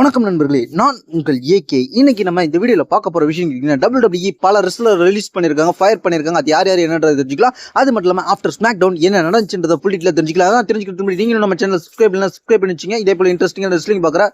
வணக்கம் நண்பர்களே, நான் உங்கள் ஏகே. இன்னைக்கு நம்ம இந்த வீடியோல பார்க்க போற விஷயம் WWE பல ரெஸ்லர் ரிலீஸ் பண்ணிருக்காங்க, ஃபயர் பண்ணிருக்காங்க. அது யார் யார் என்னன்றதை தெரிஞ்சுக்கலாம். அது மட்டும் இல்லாம ஆஃப்டர் ஸ்மாக் டவுன் என்ன நடந்துச்சுன்றதை ஃபுல் டீடைலா தெரிஞ்சுக்கலாம். அதான் தெரிஞ்சுக்கிட்டு நீங்களும் நம்ம சேனல் சப்ஸ்கிரைப் பண்ணி வச்சுங்க. இதே போல இன்ட்ரெஸ்டிங்கான ரெஸ்லிங் பார்க்குற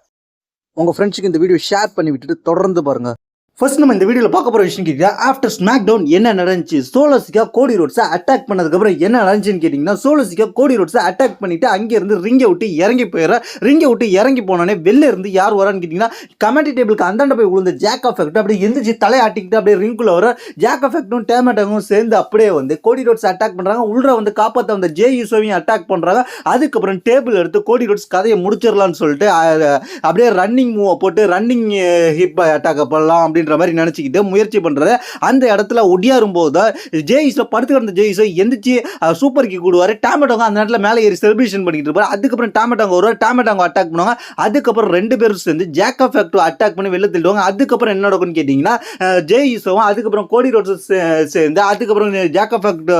உங்க ஃப்ரெண்ட்ஸுக்கு இந்த வீடியோ ஷேர் பண்ணி விட்டுட்டு தொடர்ந்து பாருங்க. ஃபர்ஸ்ட் நம்ம இந்த வீடியோவில் பார்க்க போகிற விஷயம் கேட்டீங்கன்னா, ஆஃப்டர் ஸ்மாக் டவுன் என்ன நடந்துச்சு, சோலோசிக்கா கோடி ரோட்ஸை அட்டாக் பண்ணதுக்கப்புறம் என்ன நடந்துச்சுன்னு கேட்டிங்கன்னா, சோலோசிக்கா கோடி ரோட்ஸை அட்டாக் பண்ணிட்டு அங்கேருந்து ரிங்கை விட்டு இறங்கி போயிடுற. ரிங்கை விட்டு இறங்கி போனோடனே வெளில இருந்து யார் வரான்னு கேட்டிங்கன்னா, கமெண்டி டேபிளுக்கு அந்தாண்ட போய் விழுந்த ஜாக் எஃபெக்ட் அப்படியே எந்திரிச்சு தலையாட்டிக்கிட்டு அப்படியே ரிங்குள்ள வர. ஜாக் எஃபெக்டும் டேமேட்டாகவும் சேர்ந்து அப்படியே வந்து கோடி ரோட்ஸ் அட்டாக் பண்ணுறாங்க. உள்ள வந்து காப்பாற்ற வந்த ஜே யூசோவையும் அட்டாக் பண்ணுறாங்க. அதுக்கப்புறம் டேபிள் எடுத்து கோடி ரோட்ஸ் கதையை முடிச்சிடலான்னு சொல்லிட்டு அப்படியே ரன்னிங் மூவை போட்டு ரன்னிங் ஹிப் அட்டாக் பண்ணலாம் அப்படின்னு மாதிரி நினைச்சுக்கிட்டு முயற்சி பண்றத அந்த இடத்துல ஒடியாரும் போது ஜேயிஸோ படுத்து கிடந்த ஜேயிஸோ எந்திரிச்சு சூப்பர் கிக் கூடுவாரு. டேமேட்டோங்க அந்த நேரத்தில் மேலே ஏறி செலிப்ரேஷன் பண்ணிட்டு இருப்பாரு. அதுக்கப்புறம் டேமேட்டோங்க வருவார். டேமேட்டோங்க அட்டாக் பண்ணுவாங்க. அதுக்கப்புறம் ரெண்டு பேரும் சேர்ந்து ஜாக் எஃபெக்ட் அட்டாக் பண்ணி வெளில தள்ளிடுவாங்க. அதுக்கப்புறம் என்ன நடக்கும்னு கேட்டீங்கன்னா, ஜேயிஸோவும் அதுக்கப்புறம் கோடி ரோட்ஸ் சேர்ந்து அதுக்கப்புறம் ஜாக் எஃபெக்ட்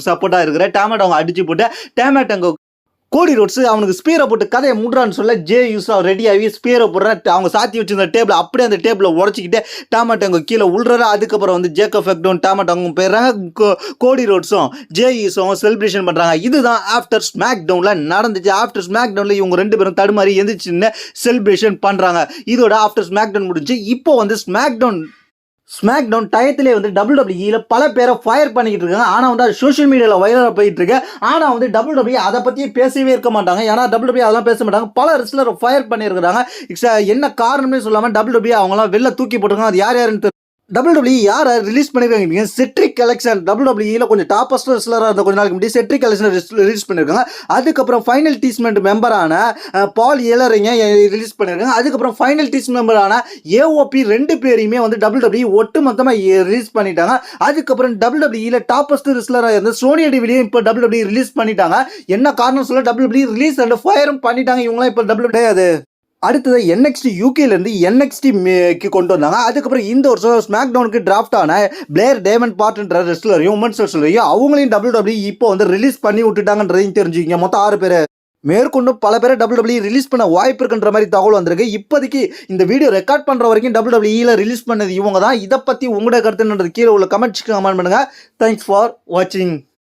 சப்போர்ட்டா இருக்கிற டேமேட்டோங்க அடிச்சு போட்டு டேமேட்டோங்க கோடி ரோட்ஸ் அவனுக்கு ஸ்பீரை போட்டு கதையை முடுறான்னு சொல்ல ஜே யூஸா ரெடி ஆகி ஸ்பீரை போடுற. அவங்க சாத்தி வச்சிருந்த டேபிள் அப்படியே அந்த டேபிளை உடச்சிக்கிட்டு டேமேட்டோங்க கீழே உள்றாரு. அதுக்கப்புறம் வந்து ஜேக் எஃபெக்டும் டேமேட்டோங்க போயிடுறாங்க. கோடி ரோட்ஸும் ஜே யூஸும் செலிப்ரேஷன் பண்ணுறாங்க. இதுதான் ஆஃப்டர் ஸ்மாக் டவுனில் நடந்துச்சு. ஆஃப்டர் ஸ்மாக் டவுனில் இவங்க ரெண்டு பேரும் தடுமாறி எந்திரிச்சுன்னு செலிப்ரேஷன் பண்ணுறாங்க. இதோட ஆஃப்டர் ஸ்மாக் டவுன் முடிஞ்சு இப்போ வந்து ஸ்மாக் டவுன் டயத்திலே வந்து WWE பல பேரை ஃபயர் பண்ணிக்கிட்டு இருக்காங்க. ஆனால் வந்து அது சோஷியல் மீடியாவில் வைரலாக போயிட்டு இருக்கு. ஆனால் வந்து WWE அதை பற்றியே பேசவே இருக்க மாட்டாங்க. ஏன்னா WWE அதெல்லாம் பேச மாட்டாங்க. பல ரெஸ்லரை ஃபயர் பண்ணியிருக்கிறாங்க. என்ன காரணம்னு சொல்லாமல் WWE அவங்களாம் வெளில தூக்கி போட்டுருக்காங்க. அது யார் யாருன்னு WWE யாரை ரிலீஸ் பண்ணிருக்காங்க? Cedric election. WWE கொஞ்சம் டாப்பஸ்ட் ரெஸ்லராக இருந்த கொஞ்ச நாளைக்கு முன்னாடி செட்ரிக் எலெக்ஷன் ரிலீஸ் பண்ணியிருக்காங்க. அதுக்கப்புறம் ஃபைனல் டீஸ்மெண்ட் மெம்பரான பால் எலரிங்க ரிலீஸ் பண்ணியிருக்காங்க. அதுக்கப்புறம் ஃபைனல் டீஸ் மெம்பரான ஏஓபி ரெண்டு பேரையுமே வந்து WWE ஒட்டு மொத்தமாக ரிலீஸ் பண்ணிட்டாங்க. அதுக்கப்புறம் WWE டாப்பஸ்ட் ரெஸ்லராக இருந்த சோனியா டெவிலையும் இப்போ WWE ரிலீஸ் பண்ணிட்டாங்க. என்ன காரணம் சொல்ல WWE ரிலீஸ் அண்ட் ஃபயரும் பண்ணிட்டாங்க. இவங்களாம் இப்போ WWE அது அடுத்தது NXT யூகேலேருந்து NXTக்கு கொண்டு வந்தாங்க. அதுக்கப்புறம் இந்த வருஷம் ஸ்மாக் டவுனுக்கு டிராஃப்ட் ஆன பிளேர் டேமன் பார்ட்ன்ற ரெஸ்லரையும் உமன்ஸ் ரெஸ்லரையும் அவங்களையும் WWE இப்போ வந்து ரிலீஸ் பண்ணி விட்டுட்டாங்கன்றதையும் தெரிஞ்சுக்கிங்க. மொத்தம் 6 பேர் மேற்கொண்டு பல பேரை WWE ரிலீஸ் பண்ண வாய்ப்பு இருக்குன்ற மாதிரி தகவல் வந்திருக்கு. இப்போதைக்கு இந்த வீடியோ ரெக்கார்ட் பண்ணுற வரைக்கும் WWE ரிலீஸ் பண்ணது இவங்க தான். இதை பற்றி உங்களோட கருத்துன்றது கீழே உள்ள கமெண்ட்ஸ்க்கு கமெண்ட் பண்ணுங்கள். தேங்க்ஸ் ஃபார் வாட்சிங்.